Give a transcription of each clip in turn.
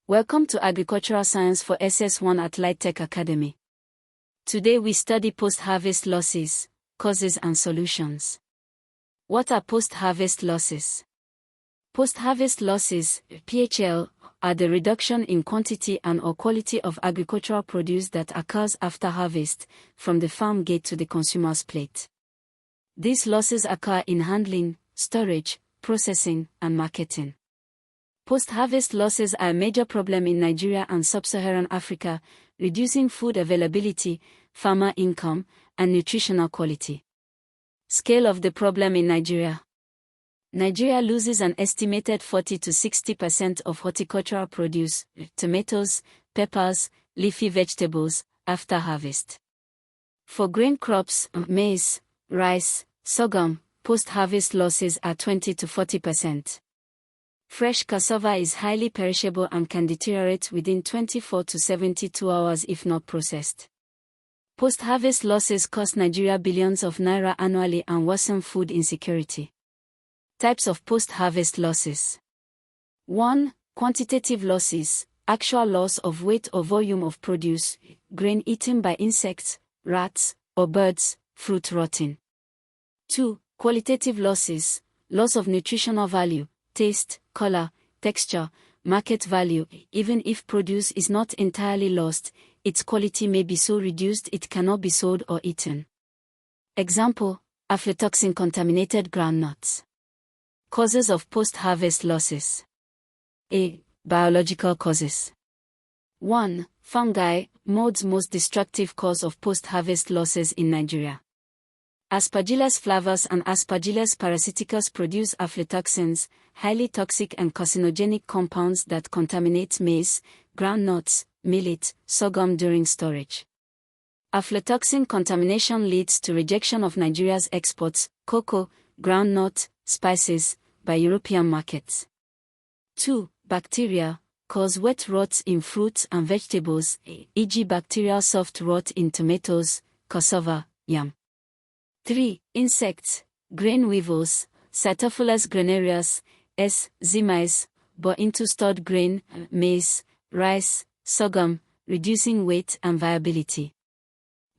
Welcome to Agricultural Science for SS1 at Light Tech Academy. Today we study post-harvest losses, causes and solutions. What are post-harvest losses? Post-harvest losses, PHL, are the reduction in quantity and/or quality of agricultural produce that occurs after harvest, from the farm gate to the consumer's plate. These losses occur in handling, storage, processing, and marketing. Post-harvest losses are a major problem in Nigeria and sub-Saharan Africa, reducing food availability, farmer income, and nutritional quality. Scale of the problem in Nigeria. Nigeria loses an estimated 40 to 60% of horticultural produce, tomatoes, peppers, leafy vegetables, after harvest. For grain crops, maize, rice, sorghum, post-harvest losses are 20 to 40%. Fresh cassava is highly perishable and can deteriorate within 24 to 72 hours if not processed. Post-harvest losses cost Nigeria billions of naira annually and worsen food insecurity. Types of post-harvest losses. 1. Quantitative losses, actual loss of weight or volume of produce, grain eaten by insects, rats, or birds, fruit rotting. 2. Qualitative losses, loss of nutritional value, taste, color, texture, market value. Even if produce is not entirely lost, its quality may be so reduced it cannot be sold or eaten. Example, aflatoxin-contaminated groundnuts. Causes of post-harvest losses. A. Biological causes. 1. Fungi, molds most destructive cause of post-harvest losses in Nigeria. Aspergillus flavus and Aspergillus parasiticus produce aflatoxins, highly toxic and carcinogenic compounds that contaminate maize, groundnuts, millet, sorghum during storage. Aflatoxin contamination leads to rejection of Nigeria's exports, cocoa, groundnut, spices, by European markets. 2. Bacteria, cause wet rots in fruits and vegetables, e.g. bacterial soft rot in tomatoes, cassava, yam. 3. Insects, grain weevils, Cytophilus granuleus, S. zimice, bore into stored grain, maize, rice, sorghum, reducing weight and viability.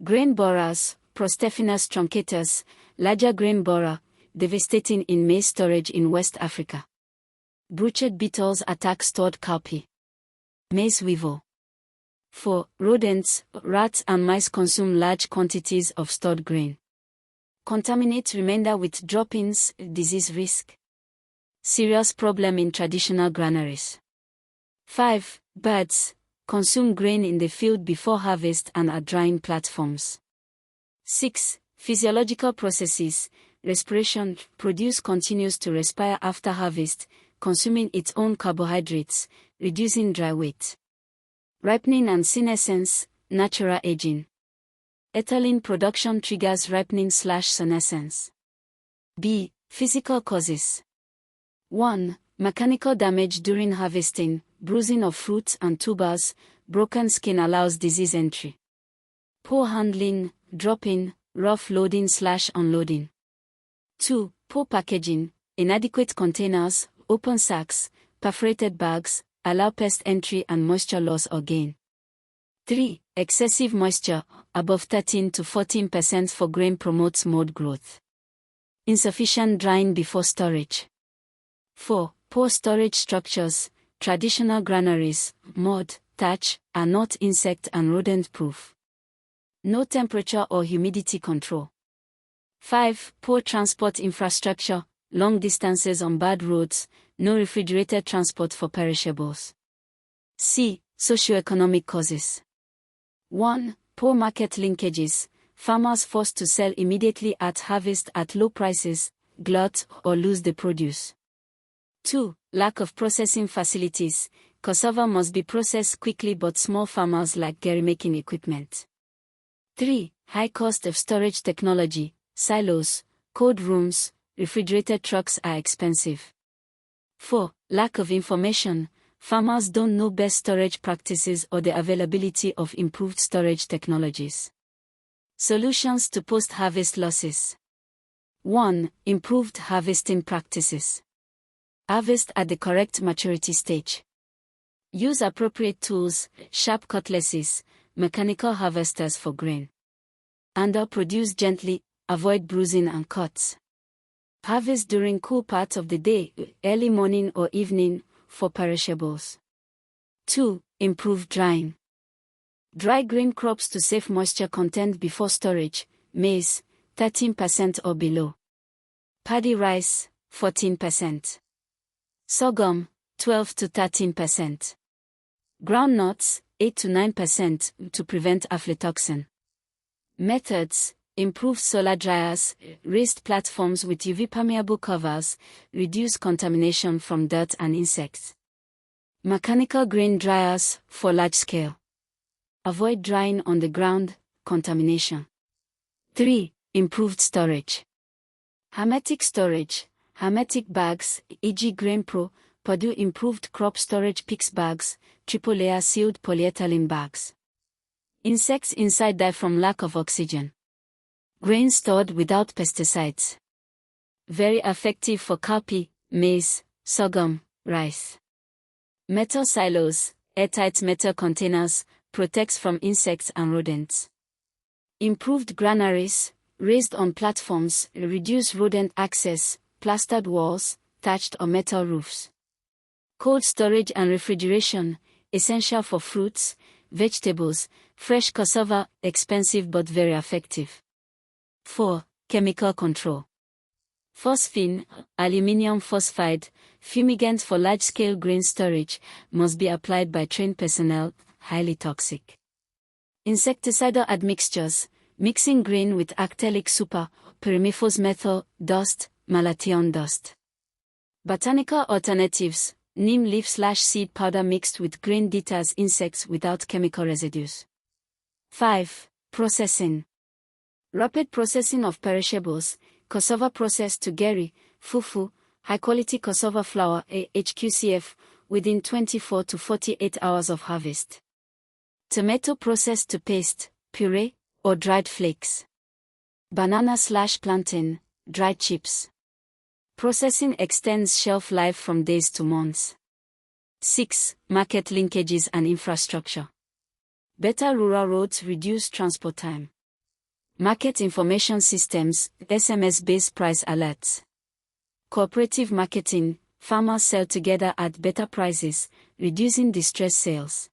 Grain borers, Prostephinus truncatus, larger grain borer, devastating in maize storage in West Africa. Bruchid beetles attack stored cowpea. Maize weevil. 4. Rodents, rats and mice consume large quantities of stored grain. Contaminate remainder with droppings, disease risk. Serious problem in traditional granaries. 5. Birds, consume grain in the field before harvest and at drying platforms. 6. Physiological processes, respiration, produce continues to respire after harvest, consuming its own carbohydrates, reducing dry weight. Ripening and senescence, natural aging. Ethylene production triggers ripening/senescence. B. Physical causes. 1. Mechanical damage during harvesting, bruising of fruits and tubers, broken skin allows disease entry. Poor handling, dropping, rough loading/unloading. 2. Poor packaging, inadequate containers, open sacks, perforated bags, allow pest entry and moisture loss or gain. 3. Excessive moisture, above 13 to 14% for grain promotes mold growth. Insufficient drying before storage. 4. Poor storage structures, traditional granaries, mud, thatch, are not insect and rodent proof. No temperature or humidity control. 5. Poor transport infrastructure, long distances on bad roads, no refrigerated transport for perishables. C. Socioeconomic causes. 1. Poor market linkages, farmers forced to sell immediately at harvest at low prices, glut or lose the produce. 2. Lack of processing facilities, cassava must be processed quickly but small farmers lack making equipment. 3. High cost of storage technology, silos, cold rooms, refrigerated trucks are expensive. 4. Lack of information, farmers don't know best storage practices or the availability of improved storage technologies. Solutions to post-harvest losses. 1. Improved harvesting practices. Harvest at the correct maturity stage. Use appropriate tools, sharp cutlasses, mechanical harvesters for grain. Produce gently, avoid bruising and cuts. Harvest during cool parts of the day, early morning or evening, for perishables. 2. Improve drying. Dry grain crops to save moisture content before storage. Maize, 13% or below. Paddy rice, 14%. Sorghum, 12 to 13%. Groundnuts, 8 to 9% to prevent aflatoxin. Methods: improve solar dryers, raised platforms with UV-permeable covers, reduce contamination from dirt and insects. Mechanical grain dryers, for large scale. Avoid drying on the ground, contamination. 3. Improved storage. Hermetic storage, hermetic bags, e.g. Grain Pro, Purdue Improved Crop Storage PICS bags, triple-layer sealed polyethylene bags. Insects inside die from lack of oxygen. Grain stored without pesticides. Very effective for cowpea, maize, sorghum, rice. Metal silos, airtight metal containers, protects from insects and rodents. Improved granaries, raised on platforms, reduce rodent access, plastered walls, thatched or metal roofs. Cold storage and refrigeration, essential for fruits, vegetables, fresh cassava, expensive but very effective. 4. Chemical control. Phosphine, aluminium phosphide, fumigant for large-scale grain storage, must be applied by trained personnel, highly toxic. Insecticidal admixtures, mixing grain with actelic super, pyrimifos methyl, dust, malathion dust. Botanical alternatives, neem leaf/seed powder mixed with grain deters insects without chemical residues. 5. Processing. Rapid processing of perishables, cassava processed to gari, fufu, high-quality cassava flour HQCF, within 24 to 48 hours of harvest. Tomato processed to paste, puree, or dried flakes. Banana/plantain, dried chips. Processing extends shelf life from days to months. 6. Market linkages and infrastructure. Better rural roads reduce transport time. Market information systems, SMS-based price alerts. Cooperative marketing, farmers sell together at better prices, reducing distress sales.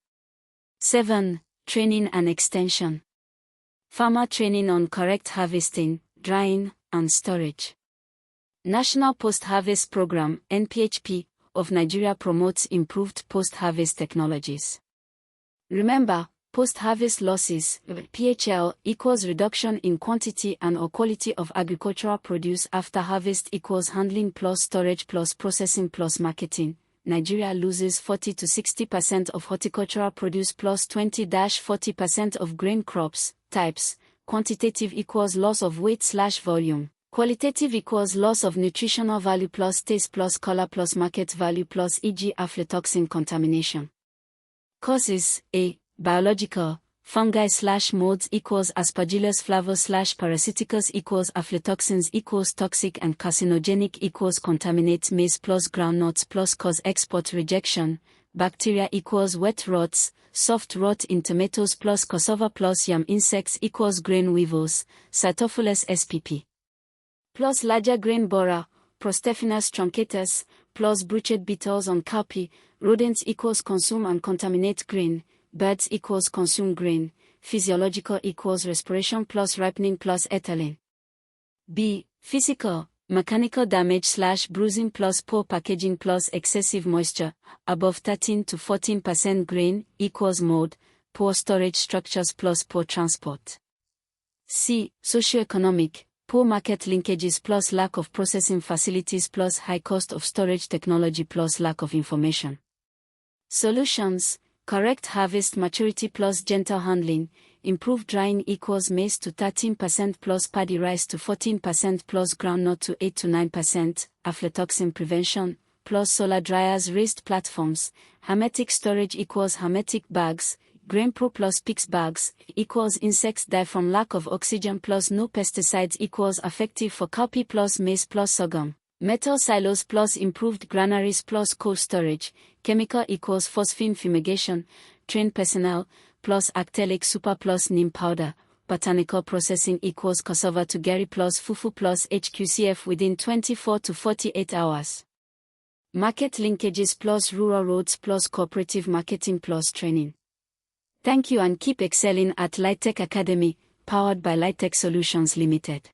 7. Training and extension. Farmer training on correct harvesting, drying, and storage. National Post-Harvest Program, NPHP, of Nigeria promotes improved post-harvest technologies. Remember, post-harvest losses, PHL, equals reduction in quantity and/or quality of agricultural produce after harvest equals handling plus storage plus processing plus marketing. Nigeria loses 40 to 60% of horticultural produce plus 20-40% of grain crops. Types: quantitative equals loss of weight/volume. Qualitative equals loss of nutritional value plus taste plus color plus market value plus e.g. aflatoxin contamination. Causes: A. Biological, fungi/molds equals aspergillus flavus/parasiticus equals aflatoxins equals toxic and carcinogenic equals contaminate maize plus groundnuts plus cause export rejection. Bacteria equals wet rots, soft rot in tomatoes plus cassava plus yam insects equals grain weevils, Cytophilus spp. Plus larger grain borer, Prostephanes truncatus, plus bruched beetles on cowpea. Rodents equals consume and contaminate grain, birds equals consume grain, physiological equals respiration plus ripening plus ethylene. B. Physical, mechanical damage/bruising plus poor packaging plus excessive moisture, above 13 to 14% grain, equals mold, poor storage structures plus poor transport. C. Socioeconomic, poor market linkages plus lack of processing facilities plus high cost of storage technology plus lack of information. Solutions: correct harvest maturity plus gentle handling, improved drying equals maize to 13% plus paddy rice to 14% plus groundnut to 8 to 9%, aflatoxin prevention, plus solar dryers raised platforms, hermetic storage equals hermetic bags, Grain Pro plus PICS bags, equals insects die from lack of oxygen plus no pesticides equals effective for cowpea plus maize plus sorghum. Metal silos plus improved granaries plus cold storage, chemical equals phosphine fumigation, trained personnel, plus actellic super plus neem powder, botanical processing equals cassava to Gary plus fufu plus HQCF within 24 to 48 hours. Market linkages plus rural roads plus cooperative marketing plus training. Thank you and keep excelling at LightTech Academy, powered by LightTech Solutions Limited.